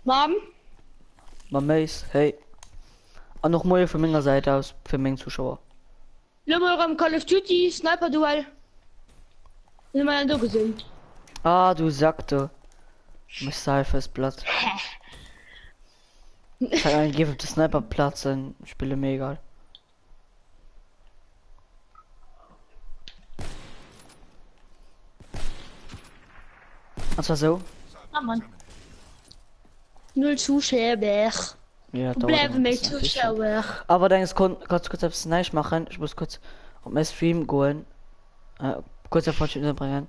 Mom. Mace, hey. Und noch mal von meiner Seite aus für meinen Zuschauer. Nimm mal am Call of Duty Sniper Duell. Nimm mal da gesehen. Ah, du sagte. Mich sei fürs Blatt. Ich habe eingegeben auf den Sniper-Platz und spiele mir egal. Was war so? Ah, Mann. 0 Zuschauer. Ja, da Bleiben mit Zuschauer. aber dann ist ganz kurz etwas Neues machen. Ich muss kurz auf meinen Stream gehen. Kurz auf Fortschritt bringen.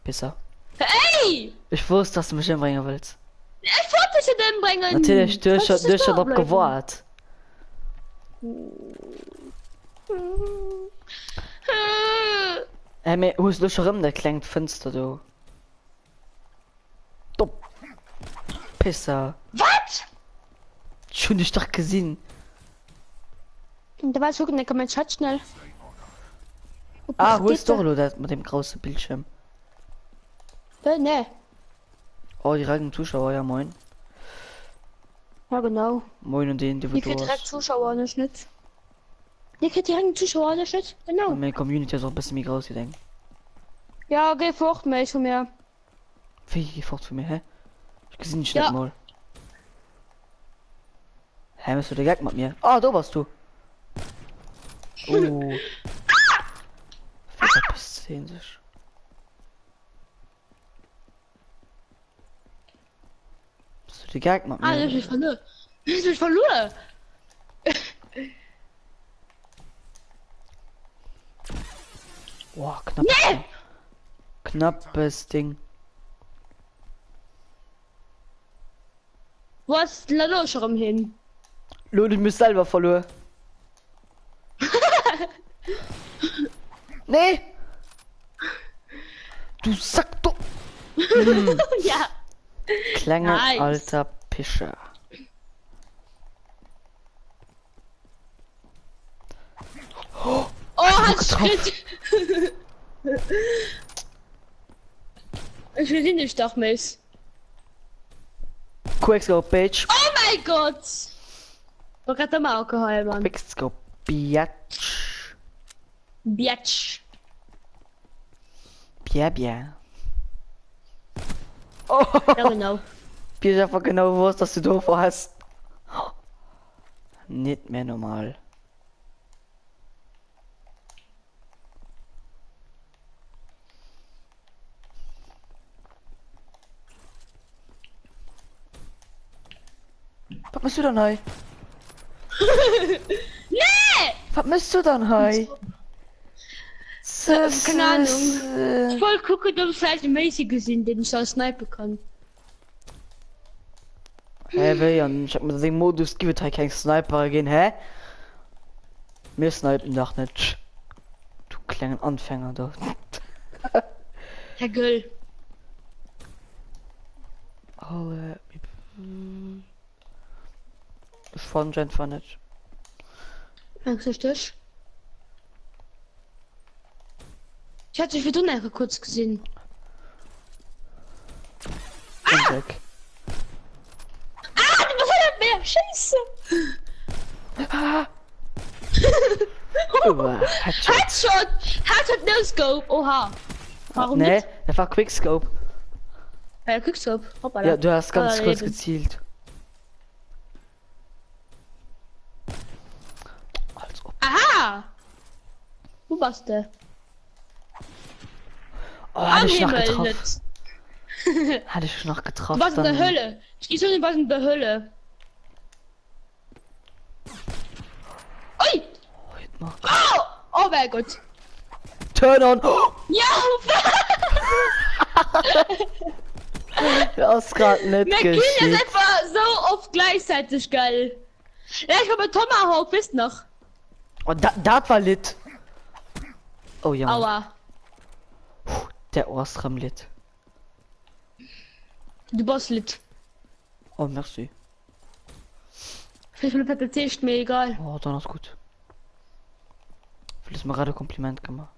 Besser. Hey! Ich wusste, dass du mich hinbringen willst. Ich wollte sie denn bringen. Natürlich, du hast Kannst du schon da drauf bleiben? gewartet. Mir, wo ist du schon rum, der klingt finster, du. Du Pisser. Was? Schon dich doch gesehen. Da war so, dann kann mein Schatz schnell. Ah, wo ist doch nur das mit dem großen Bildschirm? Ne. Oh, die reichen Zuschauer, ja moin. Ja, genau. Moin und den, die Die kriegt direkt Zuschauer, nicht Schnitt. Die kriegt direkt Zuschauer, nicht Schnitt. Genau. Und meine Community ist auch ein bisschen mehr groß, wie denk. Ja, geh fort, Mensch, von mir. Wie geh fort für mich, hä? Ich gesehen nicht Ja. mal. Hä, bist du der Gag mit mir? Ah, da warst du. Oh. Verpisst sehen sich. Bist du der Gag mit mir? Ah, das ist verloren. Das ist verloren. Boah, knapp. Nee! Knappes Ding. Wo ist la los schon hin? Lol, ich mich selber verloren. Nee! Du Sack, du! Ja. Kleiner Nice. alter Pischer. Oh, hat getroffen. Schritt. Ich will ihn nicht doch, Miss. Quickscope, Bitch. Oh mein Gott! Was hat der mal Alkohol, Mann? Quickscope, Biatch. Biatch. Bien. Oh, Ja, genau. Bier einfach genau wusst, dass du doof hast. Nicht mehr normal. Was machst du dann, Hai? Nee! Was machst du dann, Hai? Keine Ahnung. Ich wollte gucken, ob es vielleicht ein Macy gesehen, den ich so snipen kann. Hä, wer? Ich hab mir den Modus gibt, halt kein Sniper gehen, hä? Wir snipen doch nicht. Du kleinen Anfänger doch. Herr Göll. Alle. Ich fand einfach nicht. Merkst du das? Ich hatte dich wie du nachher kurz gesehen. Und weg. Ah, du bist mehr! Scheiße! Headshot. Headshot! Headshot, no scope! Oha! Warum Nee, nicht? der war Quickscope. Quickscope. Hoppala. Ja, du hast ganz kurz Eben. gezielt. Als ob. Aha! Wo warst du? Oh, hatte ich noch Himmel, getroffen. nicht. Hatte ich noch getroffen. Du warst in der dann- Hölle. Ich geh schon was in der Hölle. Ui! Heute noch. Oh! Oh mein Gott. Turn on! Oh, Ja! du hast gerade nicht Wir killen jetzt geschickt. etwa so oft gleichzeitig, geil. Ja, ich glaube Tomahawk, wisst noch. Und das war lit. Oh ja, Mann. Aua. Der Ostram lit. Du Boss lit. Oh, merci. Vielleicht mit PPC ist mir egal. Oh, dann ist gut. Vielleicht mal gerade Kompliment gemacht.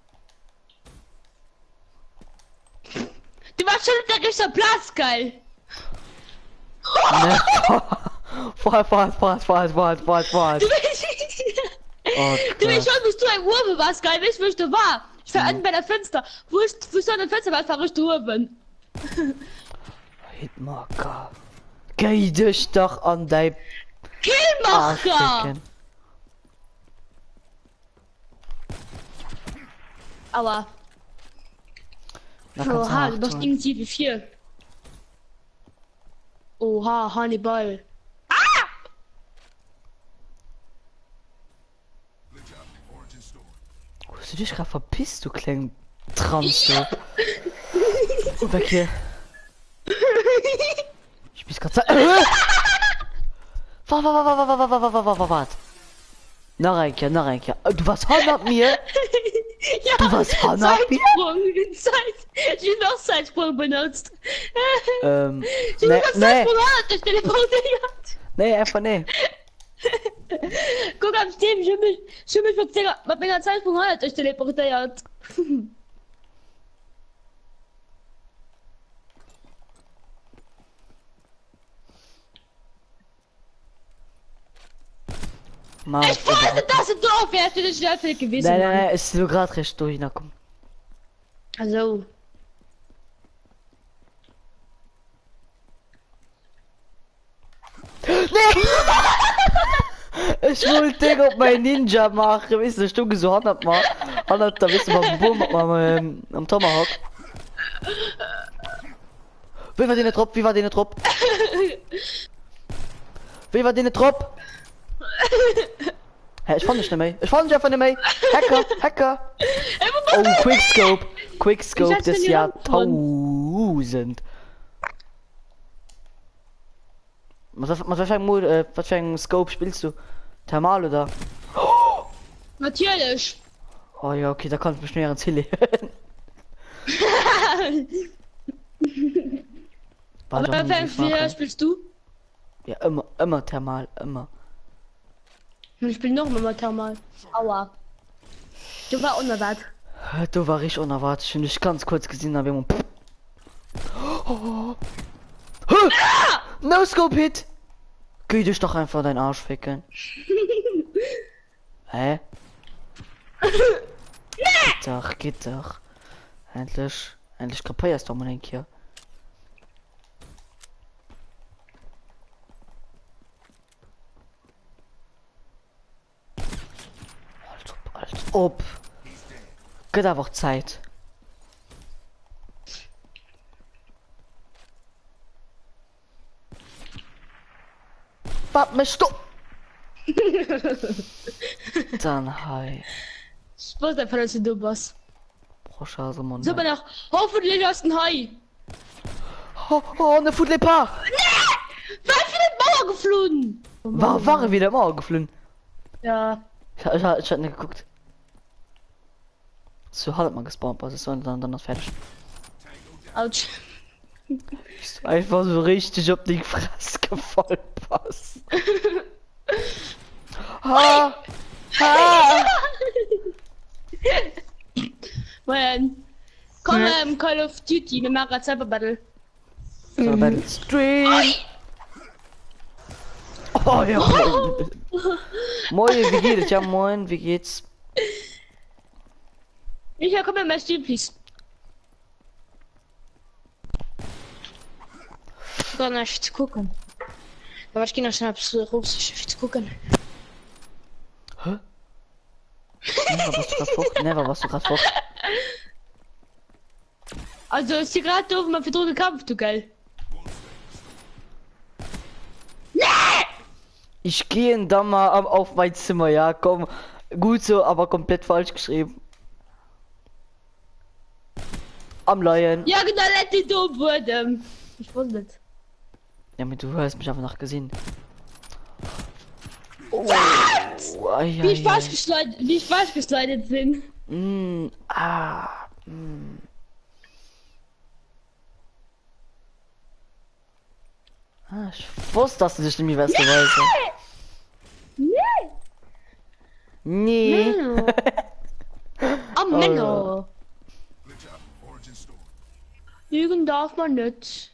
Du warst schon der richtige Platz, geil. Ne, Fahrt. Oh, Du krass. weißt schon, bist du ein Urbe warst, geil, weißt du, wo ich da war? Ich war unten bei der Fenster. Wo ist so ein Fenster, was verrückt Urben? Hitmarker. Geh dich doch an dein Killmacher! Arschficken. Aua. Da kannst du Oha, du machst nachtun. irgendwie wie viel. Oha, Hannibal. Wo hast du dich gerade verpisst, du kleinen Transe? Oh, weg hier. Ich bin gerade. Warte. Na, Reinke. Du warst Hand ab mir? Ja, Du warst Hand ab mir? Ich hab noch Zeitsprung benutzt. Ich Nee, hab nee, Zeitsprung dich teleportiert. nee, einfach nee. Guck am Steam, ich hab mich mit meiner Zeitsprung dich teleportiert. Mal Ich wollte das im Dorf, wärst du nicht schnell gewesen. nein, ist nur gerade recht durch, na komm. Also. Ich wollte Ding auf mein Ninja machen, weißt du, Stunde so 100 Mal. 100, da bist du mal Boom am Tomahawk. Wie war den Trop? Wie war den Trop? Hä, ich fand nicht mehr. Ich fand nicht einfach nicht mehr. Hacker. Oh, Quickscope, Ich des hatte Jahrtausend. Was für ein Scope spielst du? Thermal oder? Natürlich. Oh ja, okay, da kannst du mich schnell ins Hilly. Aber wie spielst du? Ja, immer Thermal, immer. Ich spiel noch mal Thermal. Aua. Du war unerwartet. Du war ich unerwartet, und ich ganz kurz gesehen habe. Oh. No Scope Hit! Geh dich doch einfach deinen Arsch ficken. Hä? Geht doch. Endlich kapierst du mal den hier. Als ob. Geht einfach Zeit. Warte mich stopp! Dann hi. Ich wusste einfach, dass du bist. Procha, so man. So, aber noch. Hoffentlich hast du ein Hai. Oh, ne Foodlepa! Wer ist für die Mauer geflogen? War wieder mal geflohen. Ja. Ich hab nicht geguckt. So hat man gespawnt, was ist dann das fertig. Autsch. Einfach so richtig auf die Fresse gefallen passt. Ha! Mann. Komm, Call of Duty, wir machen Cyber Battle. So, Battle Stream! Oh ja, moin, wie geht's? Ja, moin, wie geht's? Michael, komm in mein Stream, please. Gar nicht gucken. Aber ich gehe noch schnell aufs Russisch zu gucken. Hä? Never, was du grad vor? Also ist hier gerade doof, man verdrohte Kampf, du geil. Ich gehe da mal auf mein Zimmer, ja, komm. Gut so, aber komplett falsch geschrieben. Am Lion. Ja, genau, let die doof wurde. Ich wusste nicht. Ja, aber du hörst mich einfach nach gesehen. Oh, Wie ich falsch geslidet bin. Ich wusste, dass du dich in die beste Weise. Nee. Am Männer. Lügen darf man nicht.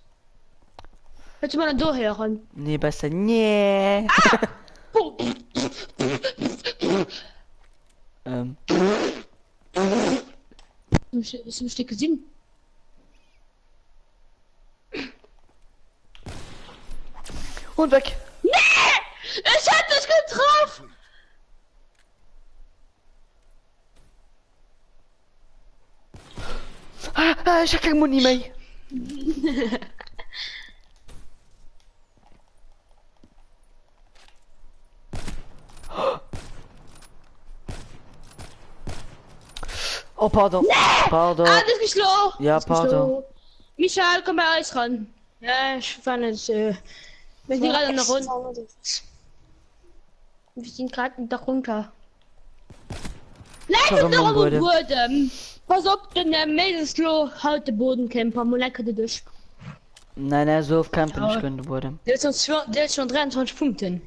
Willst du mal da hören? Nee, besser. Nee. Oh. Ist ein Stück gesehen? Und weg. Nee! Ich hab dich getroffen! Ich hab kein Muni mehr. Oh, pardon. Pardon. Ah, das ist geschlagen! Ja, Das ist pardon. geschlagen. Michael, komm bei euch ran. Ja, ich fand es, wir sind gerade noch runter. Wir sind gerade noch runter. Leute, Warum noch wurde? Boden. Pass auf, denn der Mädelslo haut den Bodencamper. Moleque de durch. Nein, so auf Campen Ja. nicht können wurde. Der ist schon 23 Punkten.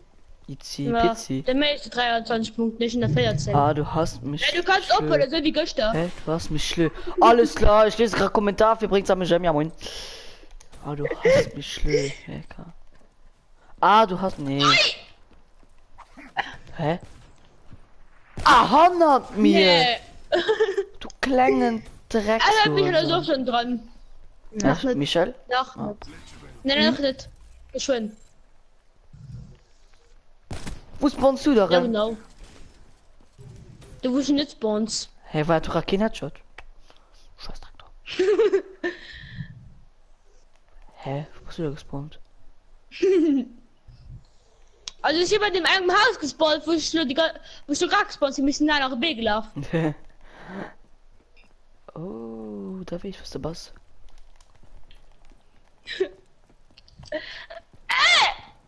Itzi, Ja, Pizzi. der meiste 23 Punkte, nicht in der Feuerzeit. Ah, du hast mich. Ja, du kannst schlö. opfern, so wie gestern. Hä? Du hast mich schlö. Alles klar, ich lese gerade Kommentar, wir bringt's an mich, ja moin. Ah, du hast mich schlö. Hacker. Ah, du hast. Nee. Hä? Ah, 100 mir! Nee. Du kleinen Dreck. Also, Michael ist auch schon dran. Noch nicht. Michel? Noch Ah. nicht. Nein, noch nicht. Geschwind. Wo spawnst du da Ja, rein? genau. Du wirst nicht spawns. Hey, war du kein Headshot? Scheiß Traktor. Hä? Wo bist du da gespawnt? Also, ich bin bei dem eigenen Haus gespawnt, wo ich nur gerade gespawnt bin, müssen nach B gelaufen. Oh, da will ich was der Boss.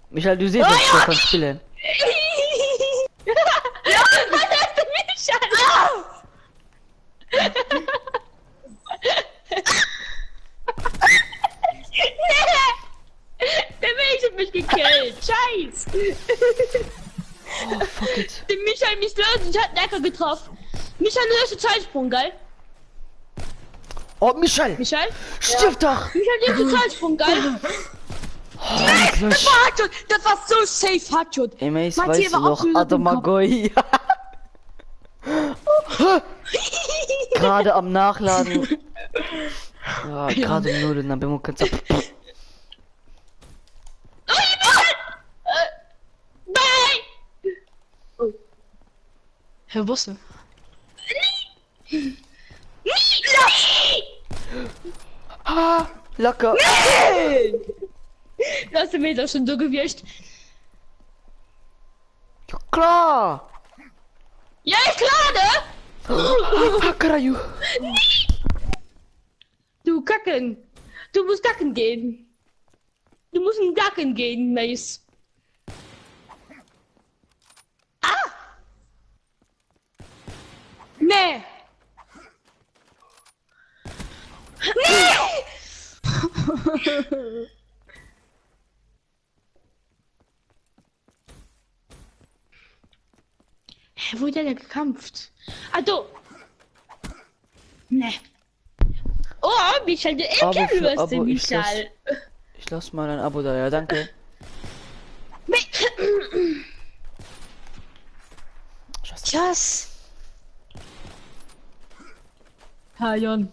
Michael, du siehst, dass ich kann spielen. Ja, was hast du Der Mensch hat mich gekillt. Scheiß. Oh, fuck it. Der Michael mich lösen, ich hab Lecker getroffen. Michael, du hast den Zeitsprung, geil? Oh, Michael! Michael? Stirb doch! Michael, du hast den Zeitsprung, geil? Oh, Das war Hardshot. Das war so safe Hardshot. Ey, Mace, Matthias weißt du war auch noch, blöd im Adamagoi. Gerade am Nachladen. Ja, gerade im Nudeln, dann bin ich ganz ab. Nein! Herr Busse. Ah, locker. Du hast mir doch schon so gewirrscht. Ja, klar. Ja, ist klar, ne? Hakarayu. Du kacken. Du musst kacken gehen. Du musst in Kacken gehen, Mace. Ah! Nee! Nee! Hä, wo hat der gekämpft? Ah, du! Nee. Oh, Michael, du Abo für erkennst Abo, du, Michael. Ich lass mal ein Abo da, ja, danke. Scheiße. Yes. Hajon.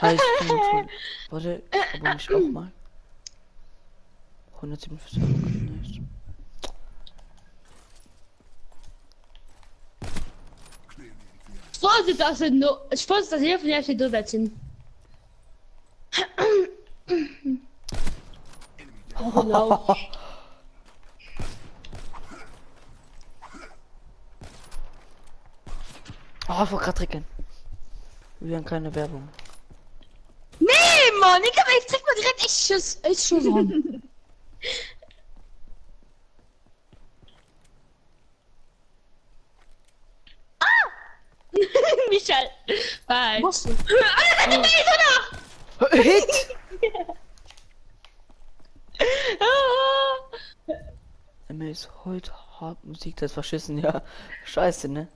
Ah, ich bin voll. Warte, abo mich auch mal. 147 Euro, nice. Vorsicht, dass er nur. Ich wusste, dass jeder von der steht durchsetzen. Genau. Oh, ich wollte gerade tricken. Wir haben keine Werbung. Nee, Mann, ich krieg mal direkt echt Schuss an. Michael. Bye. Busse. Alter, die ist noch! Hit! Ah. Emma ist heute hart Musik, das verschissen, ja. Scheiße, ne?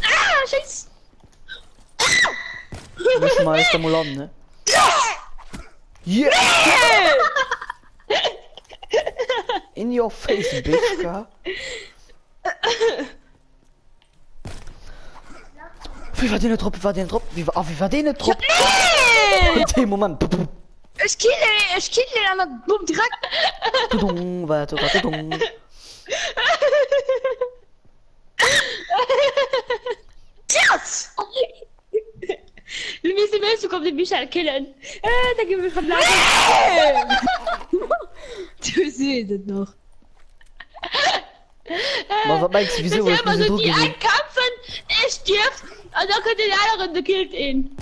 Ah, scheiß. Du schmeißt da mal an, ne? Yeah! In your face, bitch, ja? Wie war den Trupp? Wie war den Trupp? Wie war den Trupp? In dem Moment. Ich kill den an der Bumm direkt. Tudung, weiter, tudung. Yes! Du willst, du kommst den Michael killen. Da gib mir schon Du siehst es noch. Was meinst du, wieso? Das ist immer so, die gesehen? einkämpfen, er stirbt, und dann könnt ihr die anderen Runde killt ihn.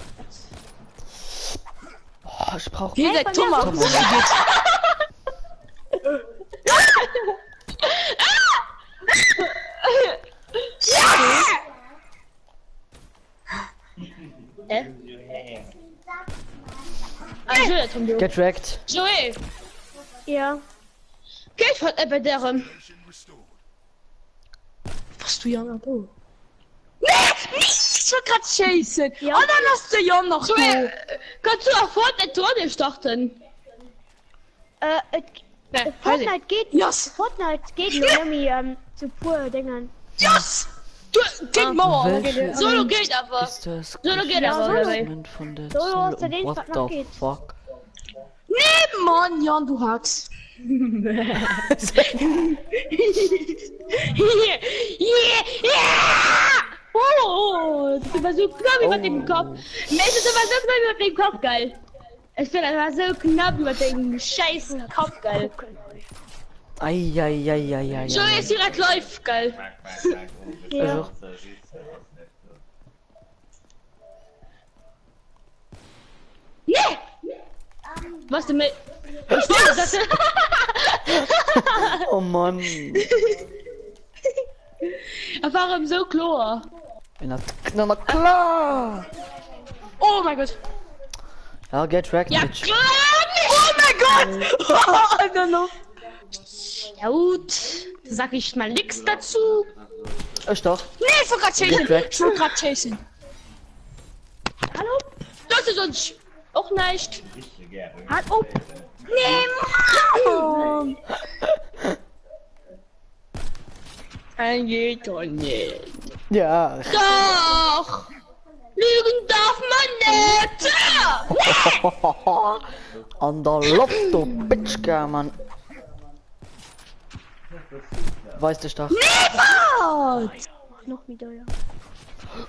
Oh, ich brauch... Hier der Thomas. Ah, Tom, du. Get wrecked. Joey, Ja. geht von bei deren. Was du Jan du? Nee! Ich will grad chasen. Ja. Und dann hast du Jan noch Joey, so. kannst du auch Fortnite starten? Fortnite geht Yes! Fortnite geht nur irgendwie zu pur Dingern. Yes! Du, gegen Mauer. Welche Solo geht aber. ist das Solo geht Ja, aber, Solo. oder wie? Segment von der Solo hast du den What Vertrag the geht's. fuck? Nee, Mann, Jan, du hackst. Yeah, yeah! Oh, das war so knapp über dem Kopf. Mensch, das war so knapp über dem Kopf, geil. Ich finde, das war so knapp über den scheiß Kopf, geil. Eieieiei. Joey ist direkt läuft, geil. Ja. Nee! Was du mit... Ich wollte das... Oh Mann. Warum so klar? Na klar. Oh mein Gott. Ja, get wrecked, Ja, bitch. klar! Oh mein Gott! I don't know. Ja gut, sag ich mal nix dazu. Ist doch. Nee, ich will grad chasen. Get wrecked. Ich will grad chasen. Hallo? Das ist uns auch nicht. Halt auf! Nee, Mann! Ein geht doch nicht. Ja. Doch! Lügen darf man nicht! An der Luft, du Bitchka, Mann. Weißt du doch. Noch wieder, ja.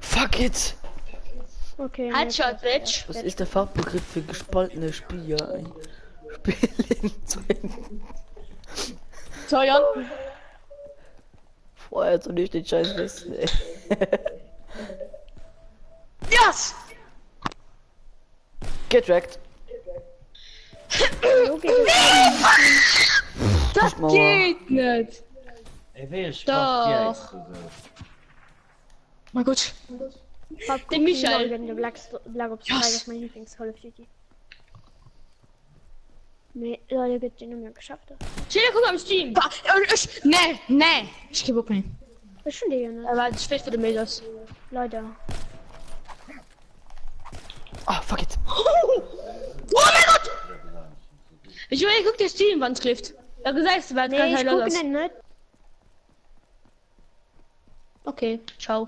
Fuck it. Okay. Headshot, Bitch. Was ist der Fachbegriff für gespaltene Spieler? Spielen zu So, Jan. Vorher so nicht den Scheiß wissen, ey. Yes! Get wrecked. Das Mauer. geht nicht. Doch. Mein Gott. Den Michael. Black Ops 3 Yes. ist mein Lieblings-Call of Duty. Nee, Leute, wird den mehr geschafft. Chill, guck am Steam. Nee. Ich gebe up nicht. Was schon die, ne? Aber das steht für die Mädels. Leute. Ah, fuck it. Oh mein Gott! Ich will, guck dir Steam, wann's klifft. Da gesagt, du Nee, ich gucke nicht. Okay, ciao.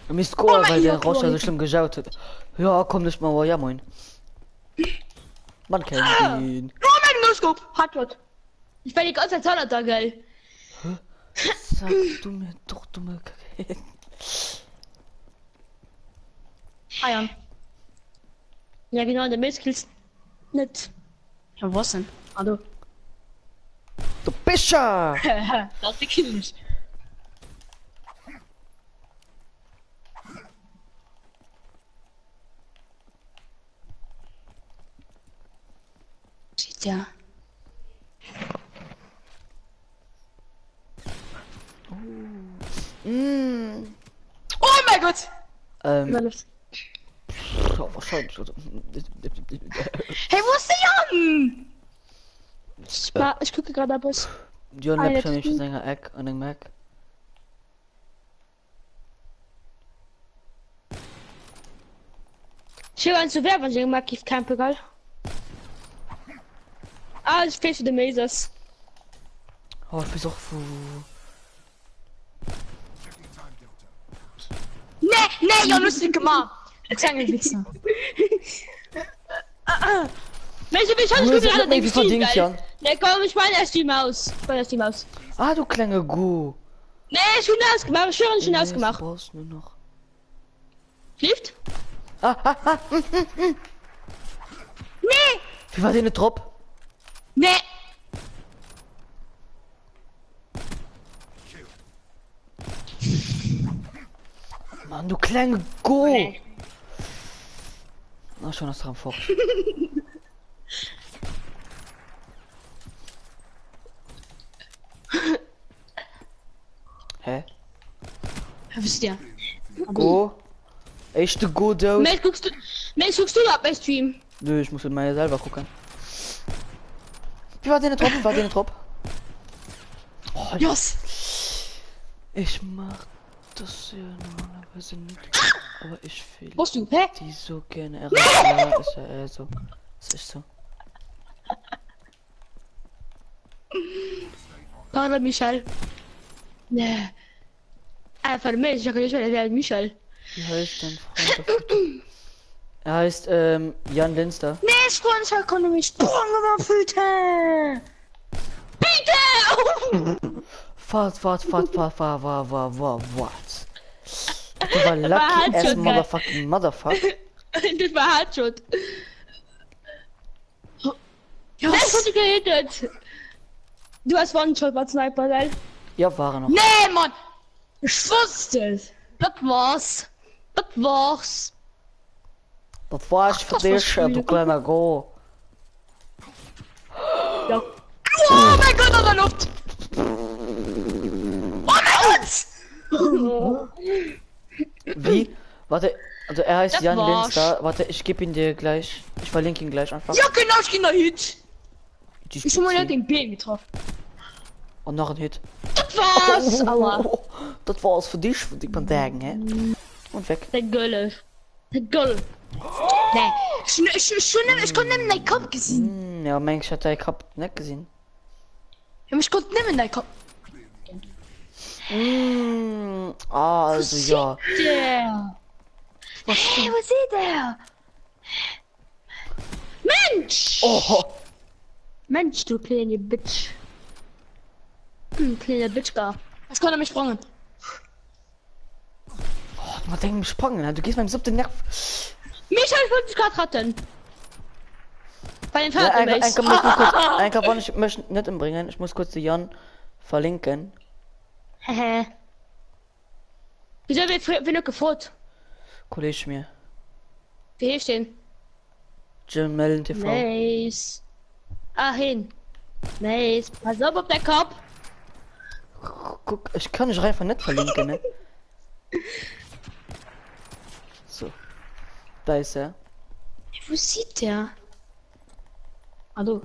Mist Kohl, weil der Gott, Roger so schlimm geschaut hat. Ja, komm nicht mal, ja moin. Man kennt ihn. Oh mein No-Scope! Hardwood. Ich war die ganze Zeit da, geil. Sag du mir doch, dumme Kacke. Eiern. Ja, genau, der Mädels nicht. Ja, was denn? Hallo. Du Bischer! Das die Kill nicht. Sieht ja. Oh mein Gott! Ja, wahrscheinlich. Hey, wo ist der Jan? Ich gucke gerade ab was. Jon Eine hat wahrscheinlich Typen. seine Eck an den Mac. Schön zu werben, wenn mag ich kein Pokal. Ah, ich fehlt für die Masers. Oh, ich weiß auch wo. Nee, ja, lustig gemacht. Kleine Wichser. Mensch, ich bin schon Du gut hast gerade irgendwie verdient, Jan. Ne, komm, ich meine erst die Maus. Ich meine erst die Maus. Ah, du kleine Gu. Ne, schon ausgemacht, schon ausgemacht. Du brauchst nur noch. Schläft? Nee, Wie war denn der Drop? nee. Mann, du kleine Gu. Na, schon das dran fort. Hä? Wisst ihr? Go? Echte Go dood? Mensch, guckst du ab bei Stream? Nö, ich muss mit meiner selber gucken. Wie war denn der Drop? Wie war denn der Drop? Oh, Yes. ich mach das ja normalerweise nicht. Aber ich will Wo bist du? Hä? die so gerne erreichen. Ja, ist ja eher so. Das ist so. Pardon, Michel. Ne. Einfach Mensch, ich kann nicht mehr Michel. Wie heißt dein Freund? auf YouTube? Er heißt Jan Linster. Nee, Sponsor konnte mich Sprung überfüllt. Fahrt. Du war lucky as motherfucking motherfucker. Das war Hardshot. Das wurde gehittet. Du hast One-Shot, was Sniper sein. Ja, war er noch. Nee, Mann. Ich wusste es. Das war's. Das war's. Das war's für das war dich, du schwierig. kleiner Go. Ja. Oh mein Gott, aus der Luft. Oh mein Gott. Wie? Warte, also er heißt Das Jan war's. Linster. Warte, ich gebe ihn dir gleich. Ich verlinke ihn gleich einfach. Ja, genau, ich geh noch Hit. Die Ich hab mal Spitze. den B getroffen. Und noch ein Hit. Das war's. Aua. Das war's für dich, würde ich mal sagen, hä? Und weg. Der Gölle. Der Gölle. Nee. Ich konnte nicht in deinen Kopf gesehen. Ja, Mensch, hat er gehabt, nicht gesehen. Ich konnte nicht in deinen Kopf. Also ja. Der. Hey, wo ist der? Mensch! Oh, Mensch, du kleine Bitch. Kleiner Bitchgar. Was konnte mich sprungen? man denkt gesprungen, ne? Du gehst meinem siebten Nerv. Michael, ich wollte dich gerade retten. Bei den Ja, Fahrradbase. Einkauf wollte ich möchte nicht umbringen. Ich muss kurz die Jan verlinken. Hehe. Wieso wird noch gefragt? Kollege mir. Wie hier stehen? Jim Mellon TV. Nice. Ah, hin. Nice. Pass auf der Kopf. Guck, ich kann nicht einfach nicht verlinken, ne? So. Da ist er. Wo sieht der? Hallo.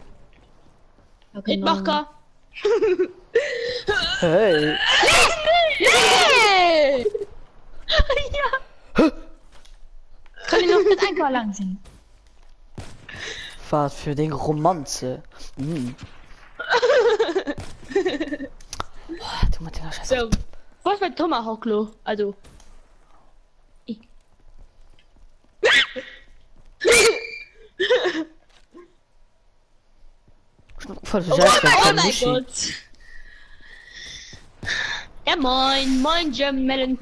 Ja, Hitmacher. Hey. Nee! Ja. Kann ich noch mit Einkauf lang sehen? Fahrt für den Romanze. Boah, du mit den Scheiße. So. Was bei Tomahawk-Klo? Also. Voll Oh mein Gott. Ja, moin, Jim Mellon.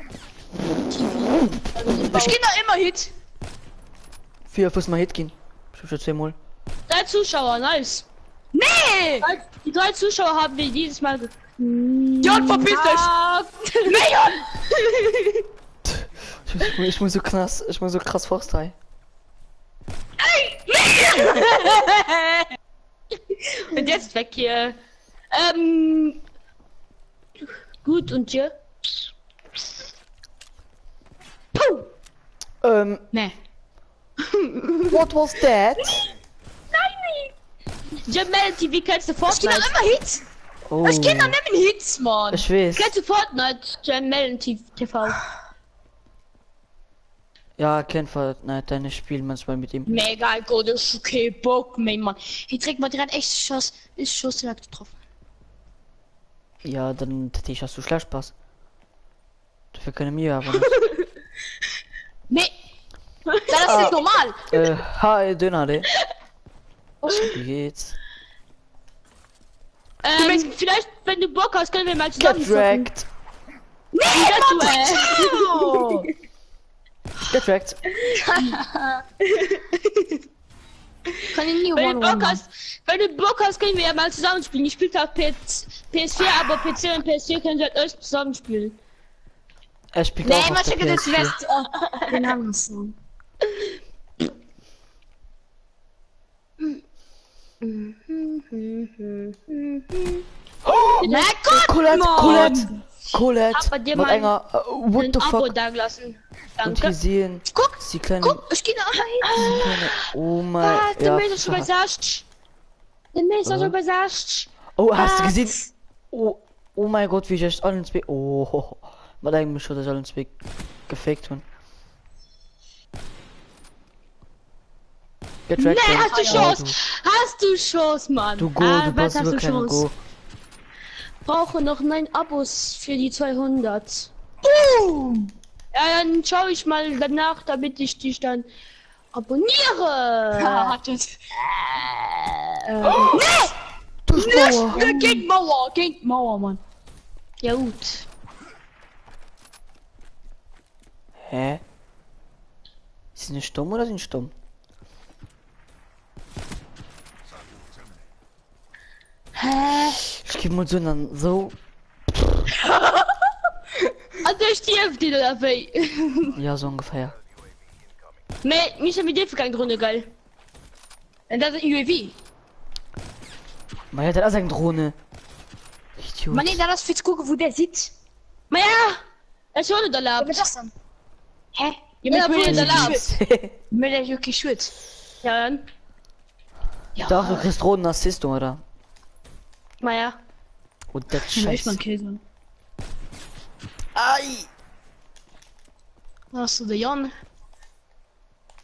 Ich geh da immer Hit. 4 Fuß mal Hit gehen. Ich schon 10 Mal. 3 Zuschauer, nice. Nee! Die 3 Zuschauer haben wir dieses Mal Jon, verpiss dich! Nee, Jon! Ich muss so krass Forstei. Und jetzt weg hier. Gut, und dir? Puh! Nee. What was that? Jim Mellon TV, kennst du Ich geh da Fortnite? immer Hit. Oh. Ich geh da nicht in Hits, Mann. Ich weiß. Kennst du Fortnite? Jim Mellon TV. Ja, kennt Fortnite deine Spiel manchmal mit ihm. Mega gut, das ist okay, Bock, mein Mann. Hier trägt man direkt echt Schuss, ist Schuss direkt getroffen. Ja, dann hätte ich hast du schlecht Spaß. Dafür können wir aber nicht. Nee, das ist nicht normal. Hi, Döner, de. Wie geht's? Vielleicht, wenn du Bock hast, können wir mal zusammen zocken. Getrackt. Oh. Getrackt. Kann ich nie Wenn du Bock one hast, können wir ja mal zusammen spielen. Ich spiele auf PS4, aber PC und PS4 können wir euch zusammen spielen. Er spielt Nee, auch man auf der schickt das PS4. West. Den haben wir so. Na Gott, Colette, Mann. Colette, Colette. Hab bei dir Mit mal einer, what Ein the Abo fuck? da gelassen. Und Danke. gesehen. Guck, Sie kleine, guck, ich gehe nach kleine, oh mein, Was? Der ja. Mail ist schon besaßt. Der Mail ist schon besaßt. Oh, hast du Was? gesehen? Oh mein Gott, wie ich echt allen zwei, oh, was eigentlich schon, dass allen zwei gefaked haben. Getrackt. Nee, hast du Ja, Chance. Hast du Chance, Mann. Du Go, Ah, du was bist hast du wirklich ein Go. Chance? Brauche noch 9 Abos für die 200. Boom. Ja, dann schaue ich mal danach, damit ich dich dann abonniere. Ja, hat es. Durch Mauer. Gegen Mauer, Mann. Ja gut. Hä? Sind die stumm oder sind die stumm? Hä? Ich gebe mal so dann so. Also ich stirb die da dabei. Ja, so ungefähr. Nee, mich haben wir keinen Gründe, geil. Und das ist UAV. Man hat auch seine Drohne. Idiot. Man, nee, das ist gucken, wo der sitzt. Maar ja, er is gewoon de lab. Was ist das denn? Hä? Je bent gewoon in de lab. Mit der Yuki Schwitz. Ja, dan. Ja. Doch, du kriegst Drohnenassist, oder? Maar ja. Und das Ich Scheiß. mein Käse. Ai! Hast du den Jan?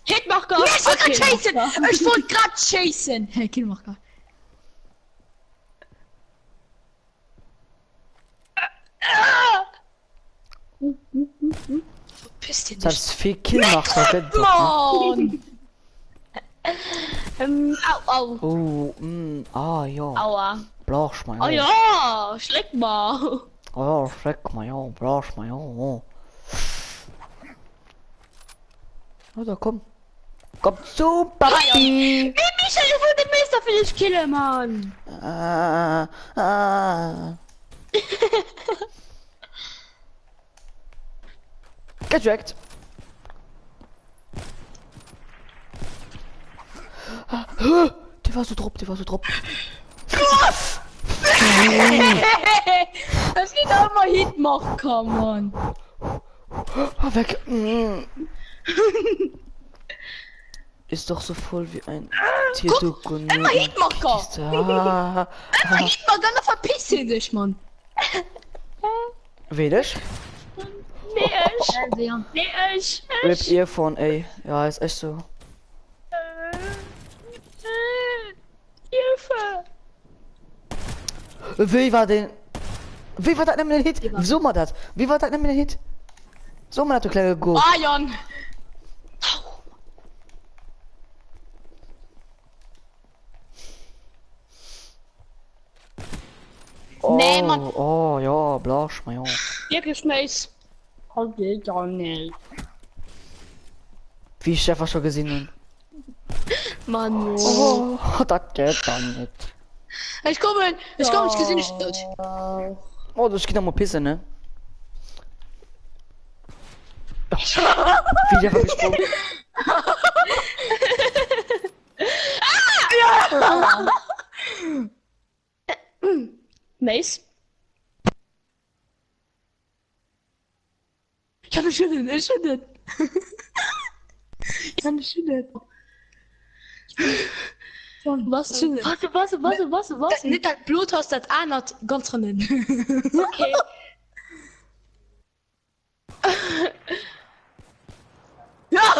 Hitmacher! Nee, ich wollte gerade chasen! Ich wollte gerade chasen! Hey, Killmacher. Verpiss dich Das nicht. ist viel Kill macht, das geht doch, ne? Mann! Au, au. Oh, ja. Aua. Blausch mal, Oh ja, schleck mal. Oh, schreck mal, ja. Blausch mal, ja. Oh. Also, komm. Komm zu, Papi! Nee, Michael, ich will den Meister für dich killen, Mann. Getrackt. Der war so drop, der war so drop. Das geht auch mal Hitmacher, Mann! Weg. Ist doch so voll wie ein Tierduck und einmal Hitmacher. Ah, Hitmacher, dann verpiss dich, Mann! Wählisch? Nee, ich. Nee, ich. Rip Earphone, ey. Ja, ist echt so. Hilfe. Wie war das nämlich ein Hit? So mal das. Wie war das nämlich ein Hit? So mal das, du kleine Go. Jan! Oh, Nee, Mann. oh, ja, Blausch, mal, ja. Wirklich nice. Halt geht doch nicht. Wie ich Chef schon gesehen Mann, habe. Oh, das geht dann nicht. Ich komme, ich gesehen, ich Oh, das geht doch mal pissen, ne? Wie der gesprungen. Mace? Ich kann nicht schütteln, ich schütteln. Ich kann nicht schütteln. Was? Was? Das nicht das Blut aus das Anat ganz drinnen. Okay. Ja!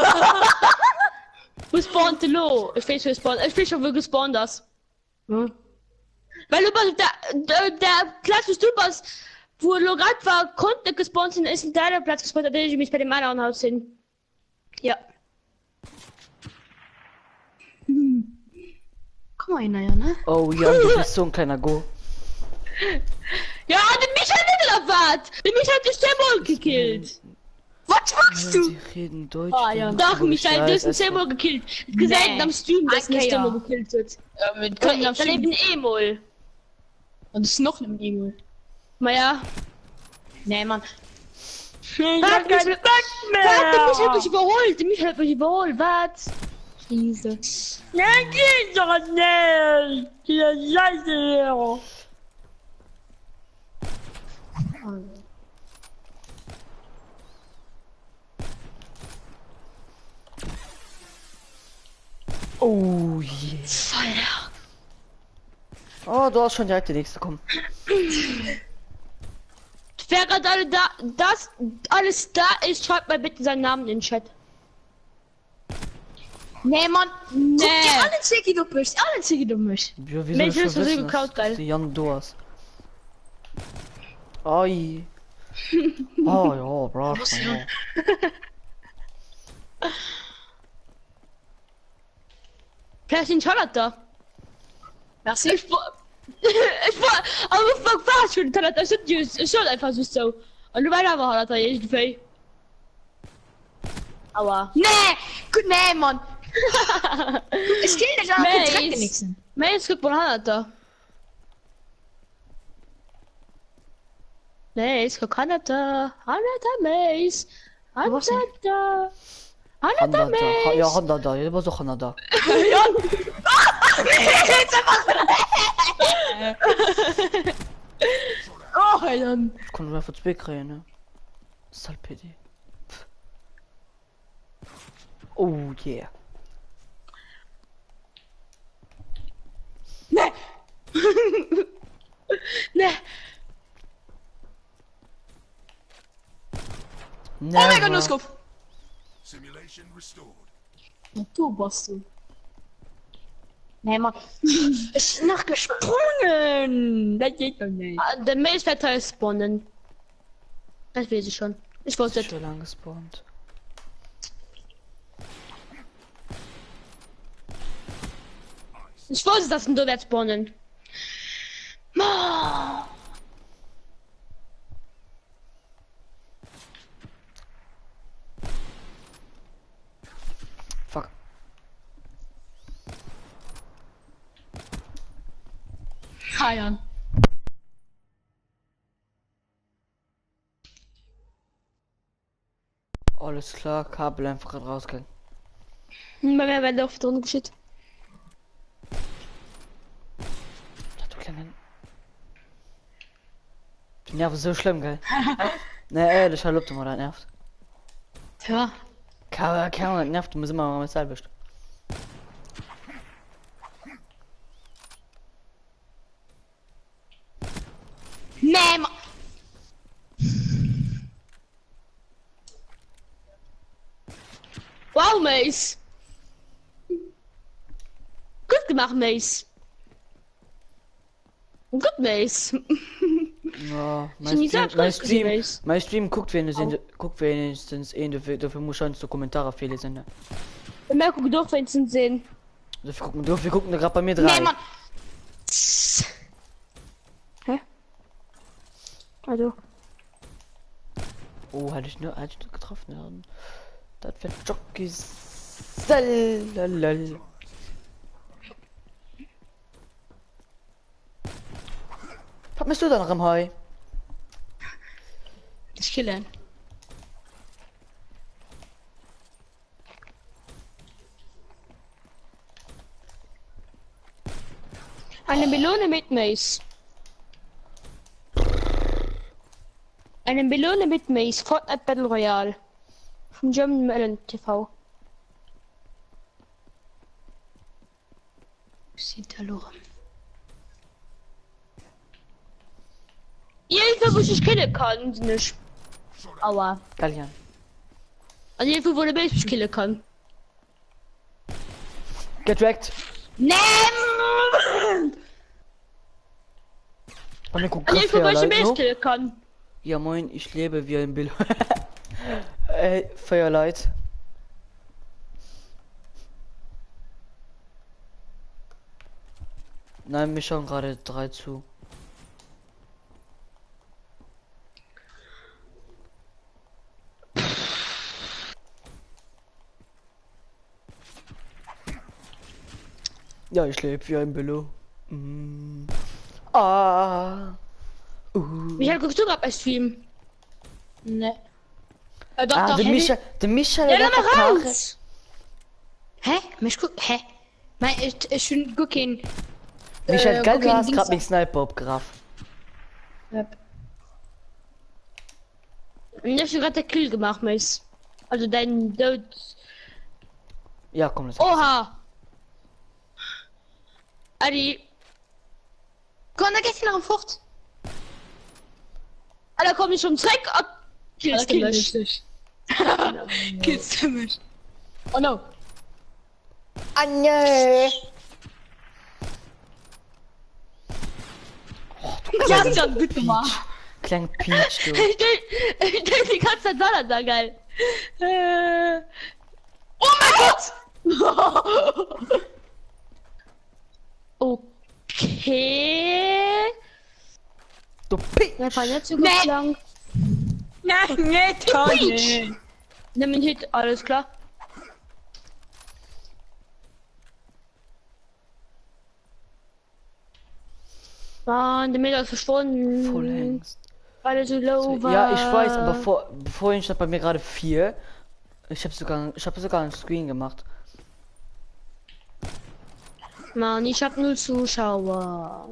Wo spawnt der Lo? Ich weiß, wo spawnt. Ich weiß schon, wo gespawnt das. Hm? Weil du der Platz, wo du bist, wo Lo gerade war, konnte gespawnt sein, ist ein deiner Platz gespawnt, da hätte ich mich bei dem anderen Haus hin. Ja. Komm mal hin, ja, ne? Oh ja, du bist so ein kleiner Go. Ja, der mich hat nicht erwartet. Der mich hat die Symbol gekillt. Was machst du? Sie reden Deutsch. Ah, ja. Doch, Oh, Michael, du hast Scheiße. ein Symbol gekillt. Gesagt Nee. am Stream, dass ein Okay, Symbol ja. gekillt wird. Mit Dann eben Emol. Und ist noch ein E-Mail. Naja. Nee, Mann. Warte, mich hat mich überholt. Mich hat mich überholt. Was? Krise. Nein, geht doch nicht. Dieser Scheiße. Oh je. Feuer. Oh, du hast schon direkt die nächste, komm. Wer gerade alle da, das alles da ist, schreibt mal bitte seinen Namen in den Chat. Nee, Mann. Nee. Guck dir alle Ziggy, du bist. Alle Ziggy, du bist. Ja, wie Mensch, soll ich das schon ist so wissen, geklaut, dass geil. die Jan du hast? Oi. Oh ja, brav. Ja. Vielleicht sind Charlotte. Merci. Ich war, aber war schon Charlotte, das ist schon einfach so. Und du weißt aber Charlotte, irgendwie. Aua. Nee, gut, nee, Mann. Es gilt nicht, aber Mace. ich trinke nichts. Mace, guck mal Charlotte. Mace, guck Charlotte. Charlotte, Mace. Was denn? Charlotte. Charlotte, Handa da. Mace. Ja, Handa da. Ja, was auch Handa da. Oh, Heiland. Kon du einfach zwei kriegen, ne? Salpedi. Oh yeah. Nee. Nee. Oh mein Gott, Nusskopf. Simulation restored. Naturbostel. Nee, Mann. Ist noch gesprungen. Das geht doch nicht. Ah, der Mace wird Teil spawnen. Das weiß ich schon. Ich wusste es. So lang gespawnt. Ich wusste, dass du wird spawnen. Fuck. Heiland. Alles klar, Kabel einfach gerade rausgegangen. Bei mir wird auf drin geschickt. Ja, du kleinen. Die Nerven so schlimm, gell? Ne, ehrlich, hallo, du mal, das nervt. Tja. Kerl, das nervt, du musst immer mal mit selber. Nee, Mann. Wow, Mace. Gut gemacht, Mace. Gut, Mace. Ja, Schon gesagt, gut gesehen, mein Stream guckt wenigstens dafür muss schon so Kommentare viele sind. Ne? Mehr guck doch, wenn sie sehen. Wir gucken da gerade bei mir Nee, drei. Mann. Also. Oh, hätte ich nur getroffen. Ja. Das wird Jockey. Was bist du da noch im Heu? Ich kille. Eine Melone mit Mace. Eine Melone mit Mace. Fortnite Battle Royale. Vom German Melon TV. Sieht da los. Irgendwo, wo ich killen kann, nicht. Aua. Gallian. Also irgendwo, wo der Mace mich killen kann. Get wrecked. Nee! Und dann guck Und ich guck, welche Feuerlight, no? Beste kann. Ja moin, ich lebe wie ein Bill. Ey, Feuerlight. Nein, wir schauen gerade 3 zu. Ja, ich lebe wie ein Billo. Mm. Ah. Michael, guckst du grad bei Stream? Ne. Doch, Ah, doch. der Michael. Michael, Ja, der lass mal Karre. raus. Hä? Mich guck. Hä? Nein, ich schon gucken. Michael, geil, du gucken, hast Dings grad da. mit Sniper abgerafft. Ich hab schon gerade der Kill gemacht, Mace. Also dein Tod. Ja, komm, das Oha! Adi. Komm, da gehst du nach dem Fort. Alter, komm ich schon Zweck ab. Killst du mich. Killst du mich? Oh no. Ah, nee. Ja, ist ja gut gemacht. Klein Peach, du. Ich denk die ganze Zeit Dollar da, geil. Oh mein Gott! Okay. Du Peach. Der war nicht so gut lang. Nein, nicht Peach! Nimm den Hit, alles klar. Mann, der Meter ist verschwunden. Full Hengst. Weil er so low war. Ja, ich weiß, aber vorhin stand bei mir gerade 4. Ich habe sogar einen Screen gemacht. Mann, ich hab 0 Zuschauer.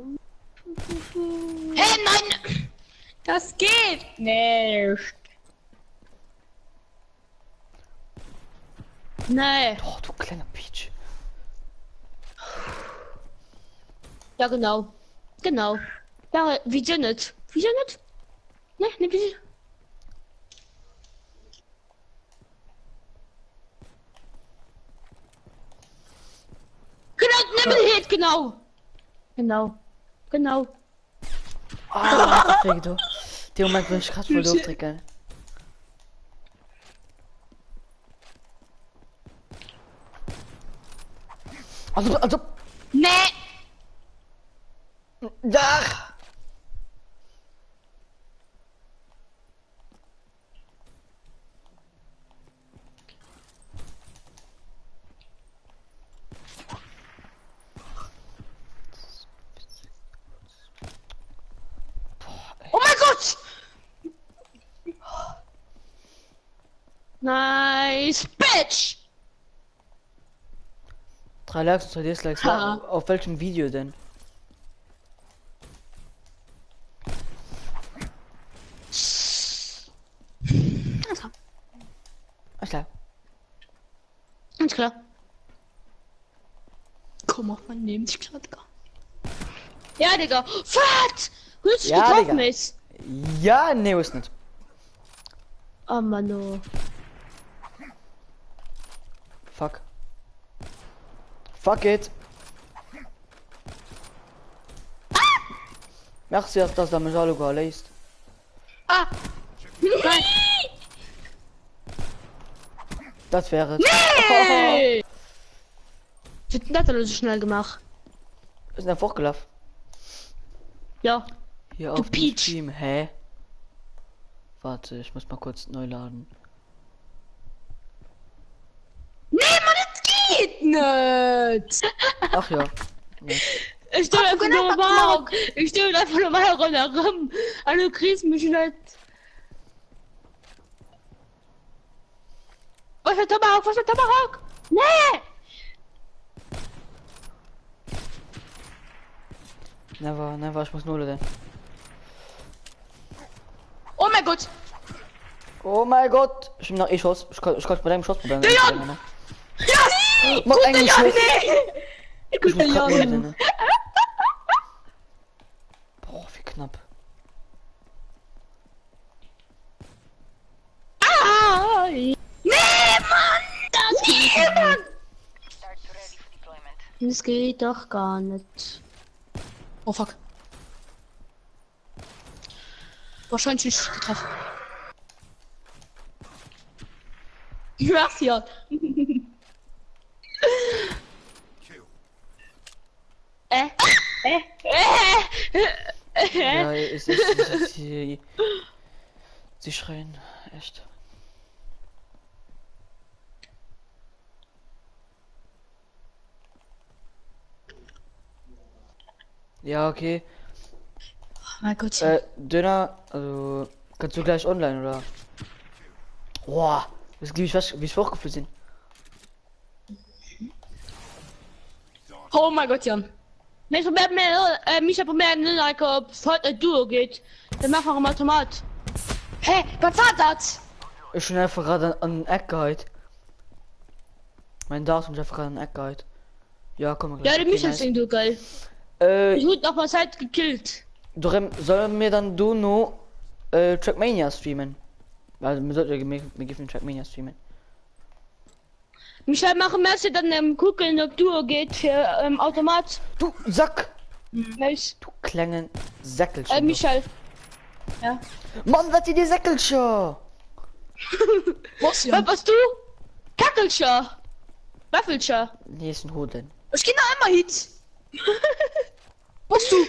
Hey, nein! Das geht nicht. Nee. Oh, du kleiner Peach. Ja, genau. Genau. Ja, wieso nicht? Wieso nicht? Ne, ne, wieso? Genau, nimm den Hit, genau. Genau. Genau. Ah, perfekt, du. Der Moment, wo ich gerade voll durchdrücke. Also. Nee! Ja! Oh mein Gott! Nice, bitch! 3 Likes und 2 Dislikes. Ha. Auf welchem Video denn? Alles klar. Ganz klar. Komm auf mein Leben, ich glaube gar. Ja, Digga. Fat! Willst du Ja, getroffen Digga. ist? Ja, nee, ist nicht. Oh Mann, oh. Fuck. Fuck it. Merci, dass da mich alle geläst. Ah! Nein! Das wäre. Hey! Was hat denn das denn so schnell gemacht? Ist einfach gelaufen. Ja. Hier Du auf dem Peach. Stream. Hä? Warte, ich muss mal kurz neu laden. Nee, Mann, das geht nicht! Ach ja. Ich stehe einfach genau, nur mal. Ich stehe einfach nur mal rum. Also kriegst mich nicht. Was für Tomahawk? Was für Tomahawk? Nee! Never, ich muss null denn. Oh mein Gott! Oh mein Gott! Ich bin nach E-Schuss. Ich kann bei deinem Schuss probieren. Leon! Ja! Mach einen Ja, Schuss. nee! Ich muss Gute grad Jan. null denn. Boah, wie knapp. Ah! Nee, Mann! Das nee, Mann! Das geht doch gar nicht. Oh fuck. Wahrscheinlich nicht getroffen. Gracias. Kill. Äh. Ja, sie schreien, echt. Ja, okay. Mein Gott. Döner, also kannst du gleich online oder? Boah, das gibt was, wie ich vorgeführt sind. Oh mein Gott, Jan. Mich probiert mir like ob heute Duo geht. Dann machen wir im Automat. Hä, was war das? Ich bin einfach gerade an den Eck gehalten. Mein Datum ist einfach gerade an den Eck gehalten. Ja, komm mal. Ja, der Michel ist du geil. Ich wurde noch mal Zeit gekillt. Sollen wir dann du noch Trackmania streamen? Also wir sollten mir geben Trackmania streamen. Michel machen Messi dann gucken ob Duo geht für Automat. Du Sack! Nice. Du kleinen Säckelchen. Michel. Ja. Mann, was die Säckelchen? Was, Jan? Was du? Kackelscher. Waffelscher. Nee, ist ein Hoden. Ich geh noch einmal hit. Was du?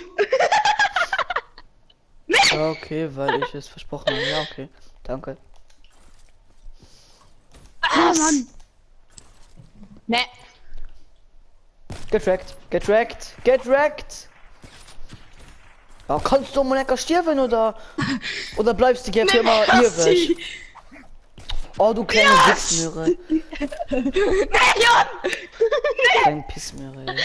Ja, okay, weil ich es versprochen habe. Ja, okay. Danke. Ah, Mann. Ne. Get wrecked, get wrecked, get wrecked! Ja, kannst du mal lecker stirben oder bleibst du jetzt immer ewig? Oh, du kleine Pissmöhre. Jan! Kleine Pissmöhre. Be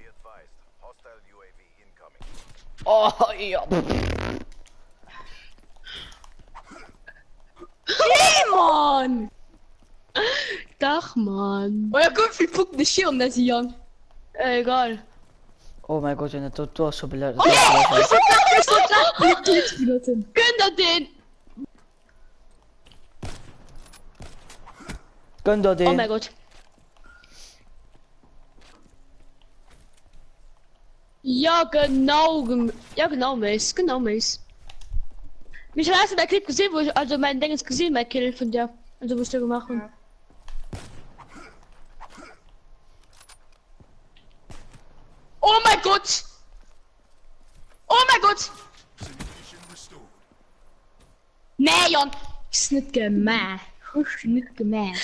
advised, hostile UAV incoming. Oh, ja. Hey, Mann! Doch, Mann. Oh ja, gut, viel Punkte nicht hier und das Jan. Egal. Oh mein Gott, Janet, du hast schon beleidigt. Gönn dir den. Gönn dir Oh den. mein Gott. Ja, genau. Ja, genau, Mace. Genau, Mace. Mich hast du der Clip gesehen, wo ich, also mein Ding ist gesehen, mein Kill von der. Also, was du gemacht hast. Oh mein Gott! Oh mein Gott! Simulation restored. Nee, Jan! Ist nicht gemein. Ist nicht gemein.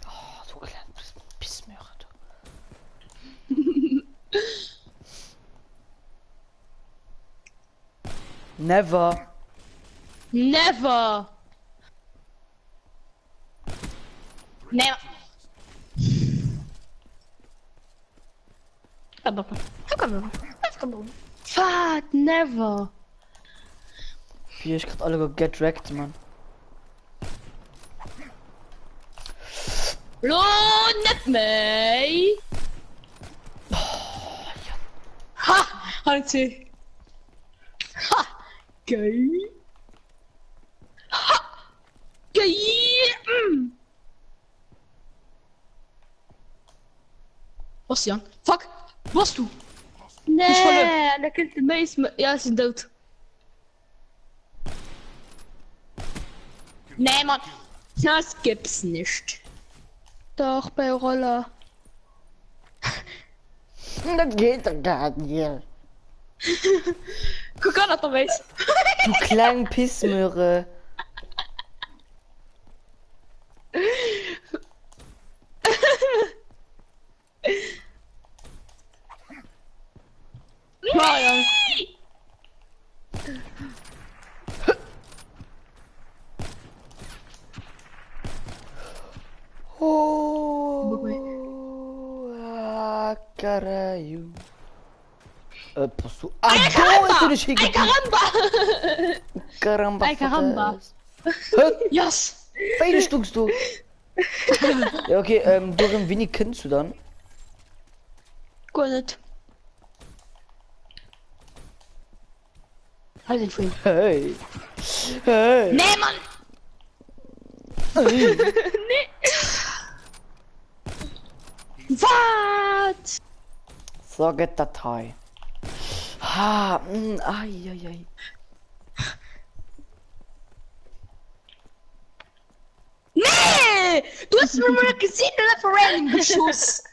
Oh, du kleine Pissmöhre. Never. Never. Nee. Aber. Fahrt, never. Hier, ich krieg alle get wrecked, Mann. Nicht mehr. Ha! Halt! Ha! Geil! Ha! Geil! Mm. Was, Jan? Fuck! Was du? Nee, der killt de Mace. Ja, sie sind dood. Nee, Mann! Das gibt's nicht. Doch, bei Roller. Das geht doch gar nicht. Guck an, der weiß. Du kleinen Pissmöhre. Ja, ja. Oh, caralho. Posso... Ah, do it, Chico. Caramba. Ay, caramba. Yes! Beide stuckst du. Ja, okay, Dorin, wie kennst du dann? Gar nicht. Halt den Film. Hey. Hey. Nee, Mann! Was? So geht Datei. Ha, ai, ai, ai. Nee! Du hast mir mal gesehen, oder für random Geschuss.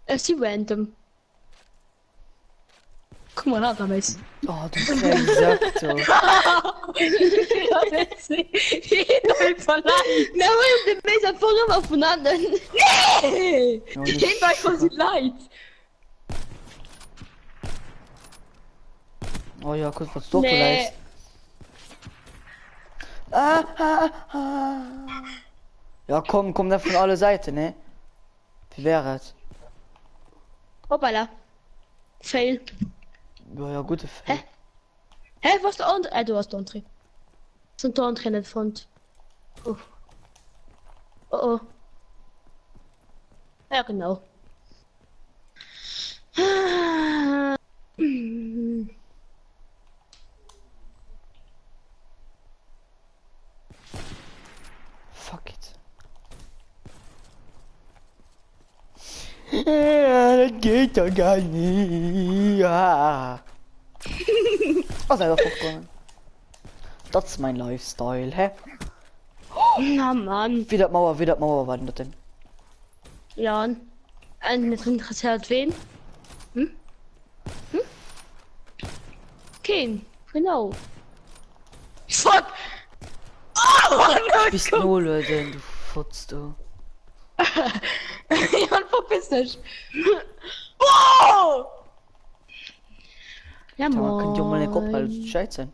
Es ist random. Guck mal nach, damals. Oh, du kleiner Sack, du. Na, weil der Messer vorher mal voneinander. Nee! Ja, Ich das- kenn euch quasi leid. Oh ja, kurz was doch Nee. vielleicht. Ja, komm da von alle Seiten, ne? Wie wäre es? Hoppala. Fail. Ja, gute Fälle. Hä, was der andere? Du hast der andere. Sind der andere nicht Front. Oh. Oh oh. Ja, genau. Fuck it. Ja, das geht doch gar nicht. Ja. Was ist einfach hochgegangen? Das ist mein Lifestyle, hä? Na Mann. Wie das Mauer war denn das denn? Ja. Nicht interessiert wen? Hm? Kein. Genau. Fuck! Oh Mann, Bist null, Leute, du Futz, du. Jan, verpiss dich! Wow! Ja, Da kann ich auch mal den Kopf moin. als Scheiß sein.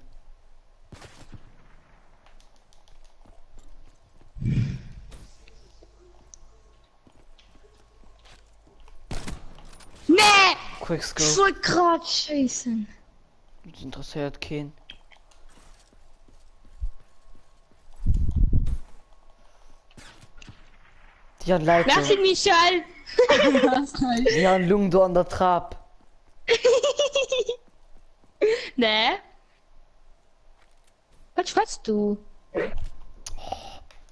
Nee! Quickscope. Ich wollte grad schießen. Das interessiert keinen. Die haben Leute. Merci, Michel! Die haben Lungen da an der Trab. Nee? Was schwatzt du?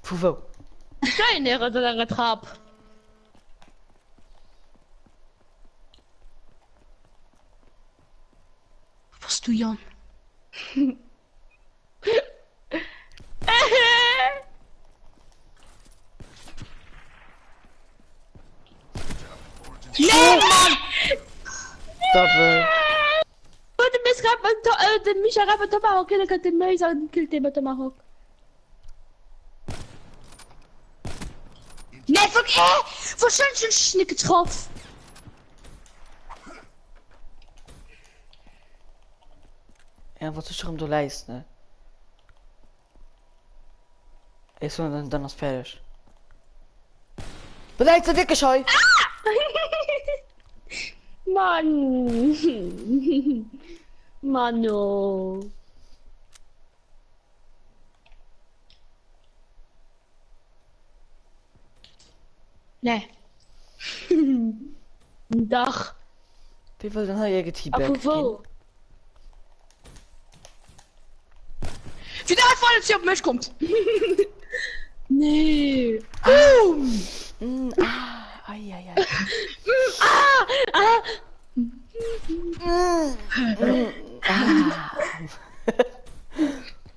Puh, Deine oder Trab? Was du, Jan? Nee, Mann! Doppel. Warte, bis den Micha Rapper Tomahawk killen kann, den Mäuser und killt den mit Tomahawk. Nee, fuck, wahrscheinlich schon Schnick getroffen. Ja, was ist schon du leist, ne? Ist so, dann ist fertig. Beleidigt er wirklich heu? Mann. Mano. Nee. Doch. Wie will denn hier geteabagt? Aber wo? Wieder einfach, als sie auf mich kommt. Nee. Boom. Ai, ai, ai.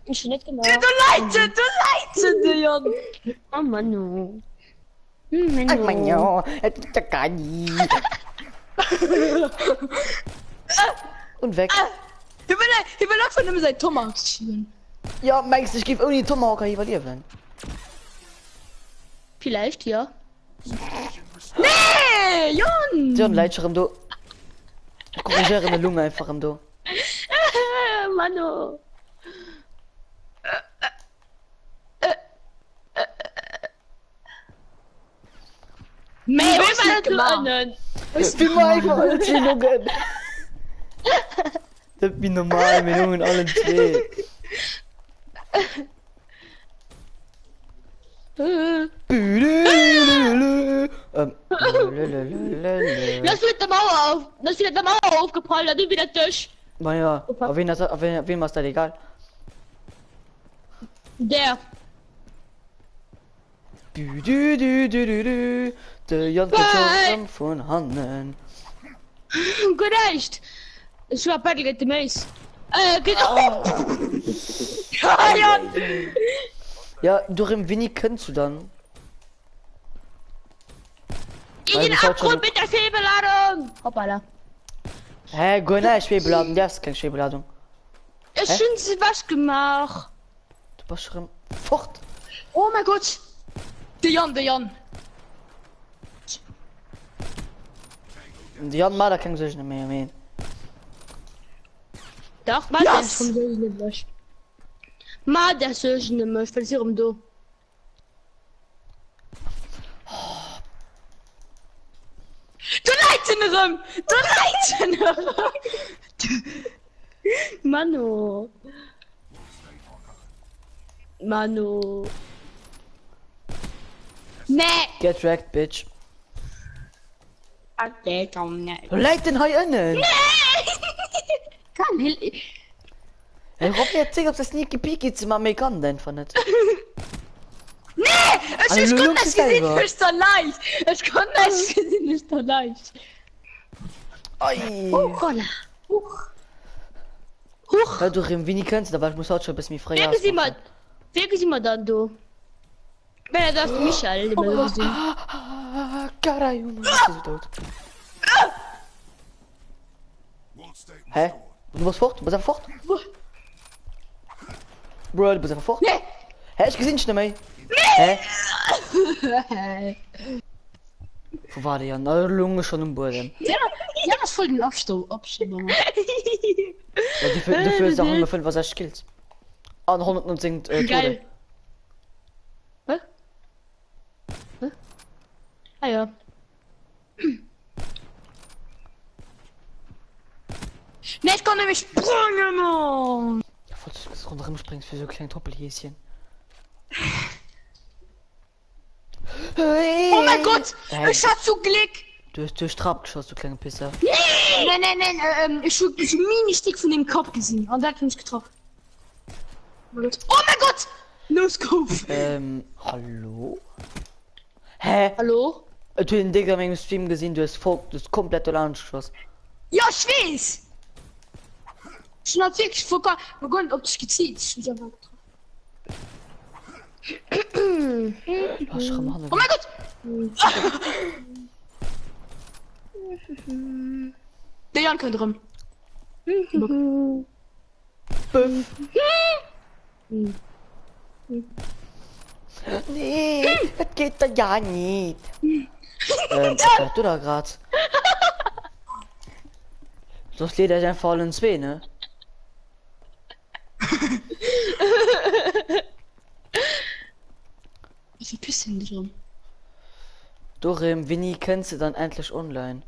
Ich nicht genau. Du leitest, Jan. Oh Manu. Ach mein ja, es gibt ja gar nie. Und weg. Ich will auch von ihm sein Thomas schieben. Ja, meinst du, ich gebe irgendwie Tomahawk hier verlieren? Vielleicht, ja. Nee, Jan. Sie haben Leitscherem, du. Ich korrigiere eine Lunge einfach im du. Manu. Wie war das? Wie mal einfach alle zwei Lungen. Das bin normal, mit Lungen allen zwei. Lass wieder der Mauer auf. Lass wieder der Mauer aufgeprallt, dann wieder durch. Naja, auf wen ist das egal? Der. Der Jan Bye. von Hannen. Gut echt. Ich war Battle get the Mace. Genau. Ja, Jan. Ja, durch im Winnie kennst du dann. In den das hat schon- Abgrund mit der Fehlbeladung. Hoppala. Hä, go nicht, Schwebeladung, das ist keine Schwebeladung. Ich Hä? finde was gemacht. Du bist schon fort. Oh mein Gott. Der Jan. Und Jan Mader kann sich nicht mehr mehr. Doch, mal Yes. das vom Sösen nicht löscht. Mal der Sösen nicht löscht, weil sie rum du. Du Leitenerem. Manu. Manu. Nee. Get wrecked, bitch. Okay, komm, nee. Leit den Hai innen. Kann Hill. Ich hoffe jetzt nicht, ob das Sneaky Peeky zu machen kann, denn von nicht. Es Also, ist du gut, lügst dass gesehen selber. ist so leicht. Es kann das gesehen ist so leicht. Oi. Kolla. Ja, durch im Winnie kennst du, aber ich muss halt schon ein bisschen frei Wirken Sie mal dann, du. Wenn er das Michael immer so gesehen. Carai, Junge, ist sie tot. World state Hä? restored. Du musst fort, du bist einfach fort. Bro, du bist einfach fort. Nee. Hä, ich gesehen nicht mehr. Hä? Wo war der? Na, Lunge schon im Boden. Ja, das ist voll den Abstand. Ja, dafür ist auch 105 Kills. Ah, 110 Geil. Hä? Hä? Ah ja. Nee, ich kann nämlich springen, Mann. Ja, voll, das runterspringst für so kleine Doppelhäschen. Oh mein Gott. Hey. Ich hab so Glück. Du hast durch Trab geschossen, du kleine Pisser. Nein. Ich hab so Mini-Stick von dem Kopf gesehen. Und der hat mich getroffen. Oh mein Ggott. No scope. Hallo? Hä? Hallo? Du hast den Digger in meinem Stream gesehen, du hast komplett allein geschossen. Ja, ich weiß. Ich hab wirklich vergonnen, ob das gezielt ist. Ich hab einfach getroffen. Was schon mal? Oh mein Gott. Der Jan könnte rum. Nee, das geht da ja nicht. Was du da grad? Das Leder ist einfach voll ins Weh, ne? Wie viel Pissen drum? Doch, Winnie kennst du dann endlich online.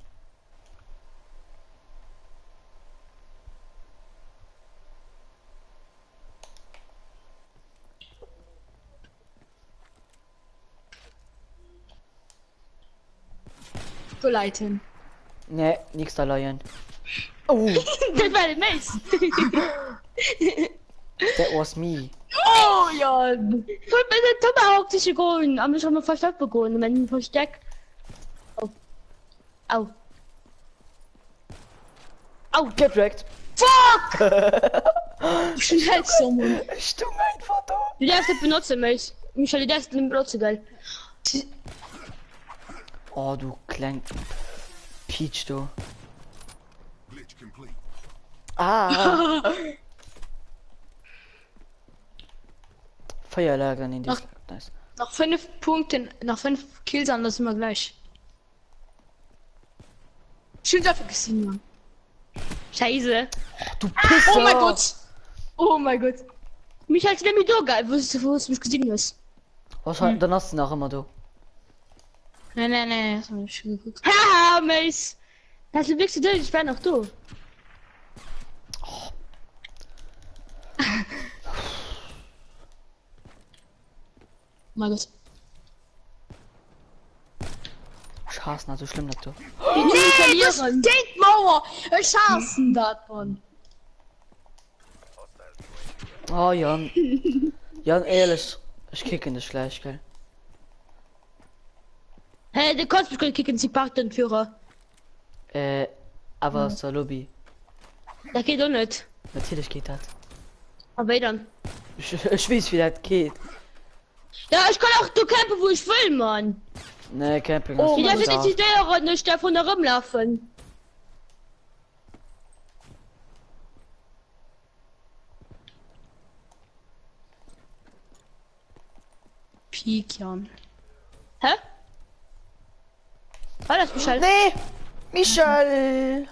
Du Leiten. Ne, nix da leihen. Oh, Das war der Mace. that was me. Oh, Jan. Voll mit der Tomahawk sich gegangen. Aber ich hab mir Versteck begonnen. Wenn ein Versteck. Au. Au. Get wrecked. Schnell so, Mann. Stumm einfach da. Du darfst nicht benutzen, Mace. Michael, du darfst nicht benutzen, geil. Oh, du klein Peach, du. Glitch complete. Ah. Feuerlager in die. Nice. Nach 5 Punkten, nach 5 Kills an, das sind wir gleich. Schön dafür gesehen, Mann. Scheiße. Du Pisser. Oh mein Gott. Oh mein Gott. Michael, ist nämlich doch geil, wo es mich gesehen hast. Wahrscheinlich, dann hast du nach immer du. Nee, das hab ich schon geguckt. Haha, Mace. Das ist wirklich so, ich bin noch du. Oh mein Gott. Ich hasse nicht so schlimm, dass du. Nee, das steht Mauer. Ich hasse das, Mann. Oh, Jan. Jan, ehrlich. Ich kicke nicht gleich, gell? Hey, du kannst mich kicken, sie packt den Führer. Aber aus der Lobby. Das geht doch nicht. Natürlich geht das. Aber dann. Ich weiß, wie das geht. Ja, ich kann auch du campen, wo ich will, Mann. Ne, Camping. Oh, hast du die gesagt. lassen die Steuerer nicht davon herumlaufen. Peak, Jan. Hä? War das Bescheid? Nee! Michael!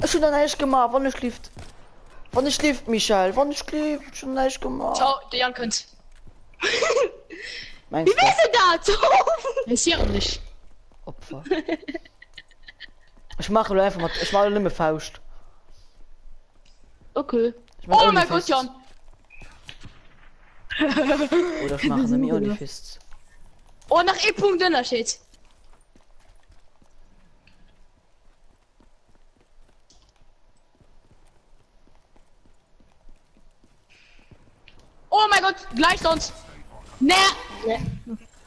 Ich schon nicht gemacht, wann ich schläft. Wann ich schläft, Michael, wann ich schläft, schon nicht gemacht. Ciao, der Jan könnt. Meinst Wie bist du da? Ich sehe auch nicht. Opfer. Ich mache nur einfach mal, ich mache nur mit Faust. Okay. Ich mach Oh Only mein Gott, Fists. Jan. Oder ich mache nämlich Only Fists. Oh, nach E-Punkt Unterschied. Oh mein Gott, Gleichstand. Ne.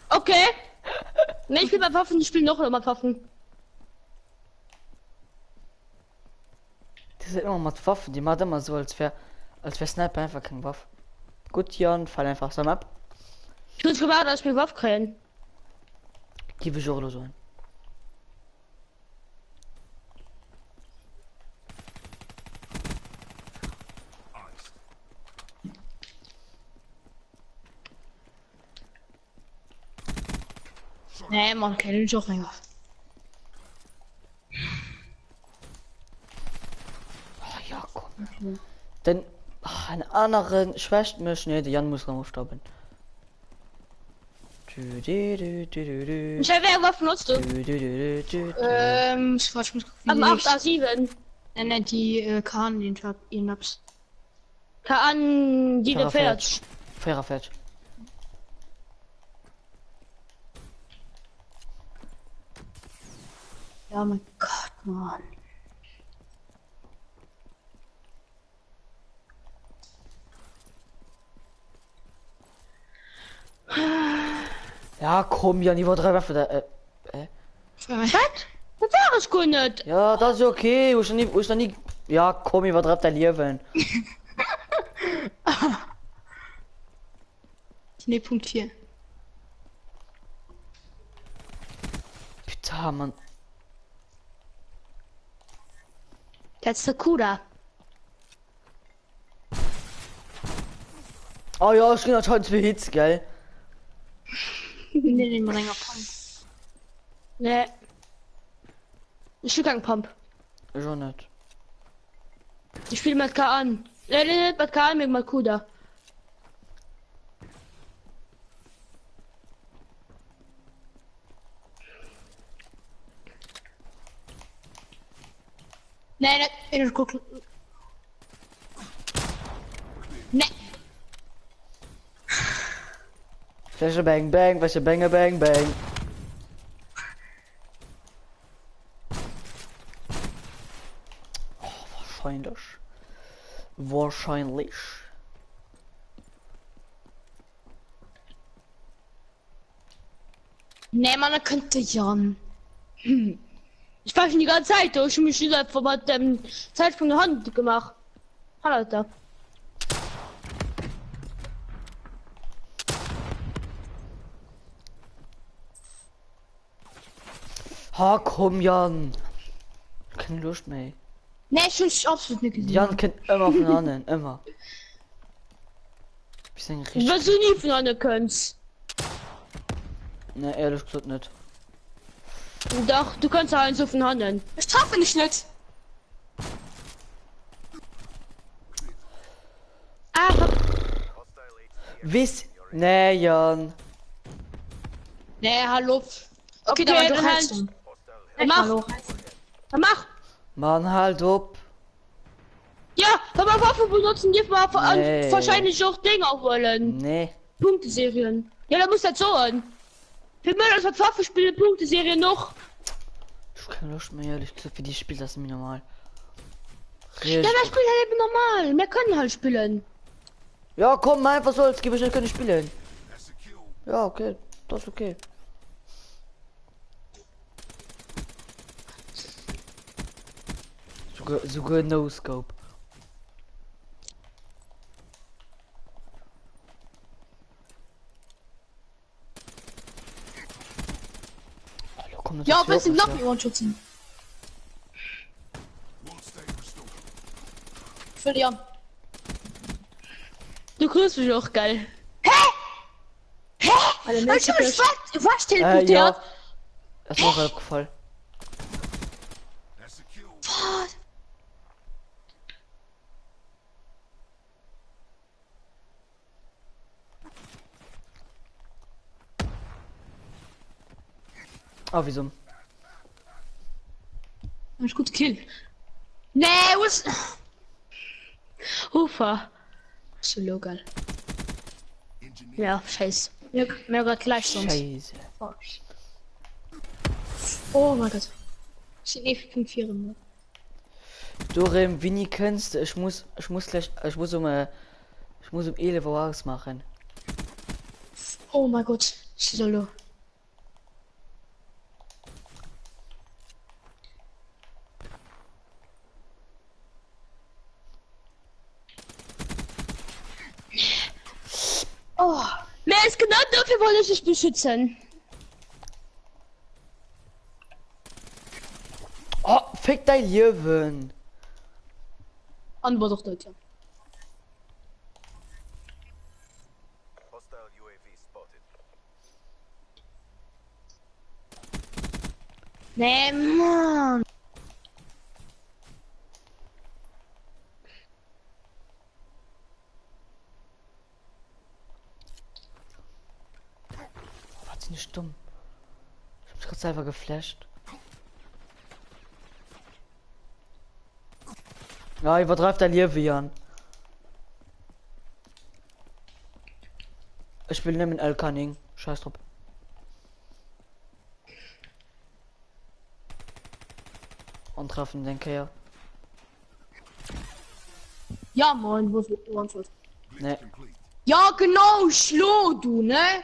Okay. Ne, ich spiel mal Waffen, ich spiel noch mal Waffen. Die sind immer mit Waffen, die macht immer so, als wär Sniper einfach kein Waff. Gut, Jan, fall einfach so ab. Ich muss gewartet, dass ich mir Waffen kriegen. Gib ich auch so ein. Nee, man, keine Joch länger. Oh ja, komm. Denn einen anderen schwächt mich, ne, der Jan muss rausstoppen. Ich habe wer Waffen nutzt du? Ich muss Am gucken, 8 A7. wie die Kahn den Tag ihn abs. Kann die der Pferd. Fairer Fetch. Ja, mein Gott, Mann. Ja, komm, Jan, die war 3 Waffe da. Was? Das war es gut nicht. Ja, das ist okay. Ich noch nie. Ja, komm, ich war 3 der Leben. Nee, Punkt 4. Bitte, Mann. Das ist der Kuda. Oh ja, ich ging anscheinend 2 Hits, gell? Nee, den länger Pump. Ne. Ich spiel keinen Pump. Ich auch nicht. Ich spiele mit K an. Ne, mit K an, mit Makuda. Nee, nee, ich guck. Nee. Flasche bang bang, Flasche bang bang bang. Oh, wahrscheinlich. Wahrscheinlich. Nee, man, er könnte Jan. Ich war schon die ganze Zeit durch. Ich mich wieder von dem Zeitsprung der Hand gemacht. Hallo, Alter. Ha, komm, Jan. Keine Lust mehr. Nee, ich absolut nicht gesehen. Jan kennt immer von anderen, immer. Bisschen richtig. Was du nie voneinander kannst. Ne, ehrlich gesagt nicht. Doch, du kannst einen so von Handen. Ich treffe nicht nicht. Ah, Wiss. Ne, Jan. Nee, hallo. Okay, Okay, da war dann doch halt. Heizung. mach. Hallo. Mach. Mann, halt ab. Ja, wenn wir Waffen benutzen, dürfen wir Nee. wahrscheinlich auch Dinge wollen. Ne. Punkteserien. Ja, da muss das so an. Wir mögen das mit Waffen spielen, Punkteserien noch. Ich hab keine Lust mehr, ehrlich gesagt, für die spielt das mir normal. Ja, wir spielen halt eben normal. Wir können halt spielen. Ja, komm, einfach so, als gebe ich nicht spielen. That's a kill. Ja, okay, das ist okay. Sogar No-Scope. Hallo, komm, das Ja, ist was sind wirklich noch so. die One-Shots sind? World state restored. Für die an. Du grüßt mich auch geil. Alle Ich Menschen hab mich was teleportiert. Ja, das war mir aufgefallen. That's a kill. Was? Ah, wieso? Hab ich gut gekillt. Nee, was? Ufa. So low, geil. Engineer. Ja, scheiße. Mir grad gleich sonst. Scheiße. Oh mein Gott. Ich sind eh 5-4 ne? Du, Winnie kennst, ich muss gleich, ich muss um 11 Uhr ausmachen. Oh mein Gott. So low. Oh. Mehr ist genau dafür, wollte ich dich beschützen. Oh, fick dein Leben. Antwort doch Deutsch. Hostile UAV spotted. Nee, Mann. Was ist nicht dumm? Ich hab mich gerade selber geflasht. Ja, übertreibt dein Leben, Jan. Ich will nehmen El Canning. Scheiß drauf. Und treffen, denke ja. Ja, Mann, wo ist One-Shot? Nee. Complete. Ja, genau, schlo du, ne?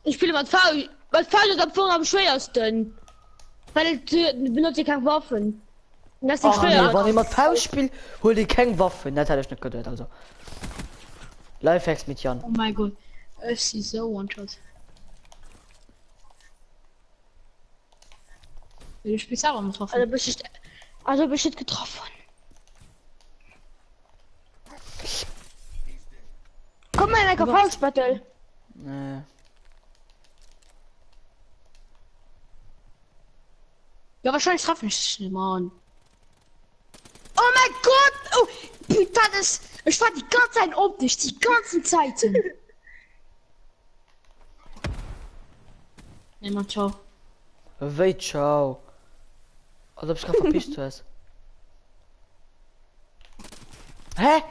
Ich spiele was faul. Was faul ist am Vorn am schwersten. Weil ich benutze keine Waffen. Und das ist Ach nee, schwer. wenn jemand Pause spielt, hol die keine Waffe. Das hätte ich nicht gedacht, also. Lifehacks mit Jan. Oh mein Gott. Ich sehe so One-Shot. Du spielst auch noch drauf. Also bist du getroffen. Komm mal in ein Kaufhaus-Battle. Nee. Ja, wahrscheinlich treffe ich nicht, Mann. Oh mein Gott! Oh, Peter, das... Ich war die ganze Zeit auf dich, die ganzen Zeiten. Nee, Mann, ciao. Wait, ciao. Als ob ich gerade verpisst was. Hä?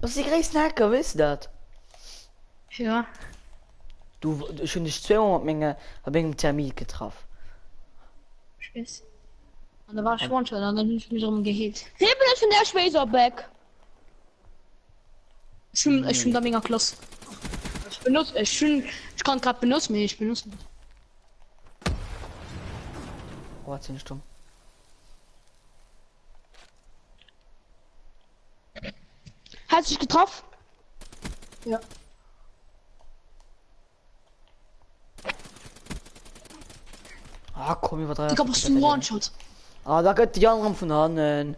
Was ist die größte Hacker, wisst das? Ja. Du, schon dich 200 Menge, hab ich einen Termin getroffen. Ich weiß. Und da war ich One-Shot, und dann bin ich mich darum geheilt. Hier bin ich von der Schweißerback. Ich bin da mega klasse. Ich kann gerade benutzen, aber ich benutze nicht. Oh, hat sie nicht dumm. Hast du dich getroffen? Ja. Ah, komm, über 3. Digga, was für ein One-Shot. Ah, da geht die anderen von Hannen.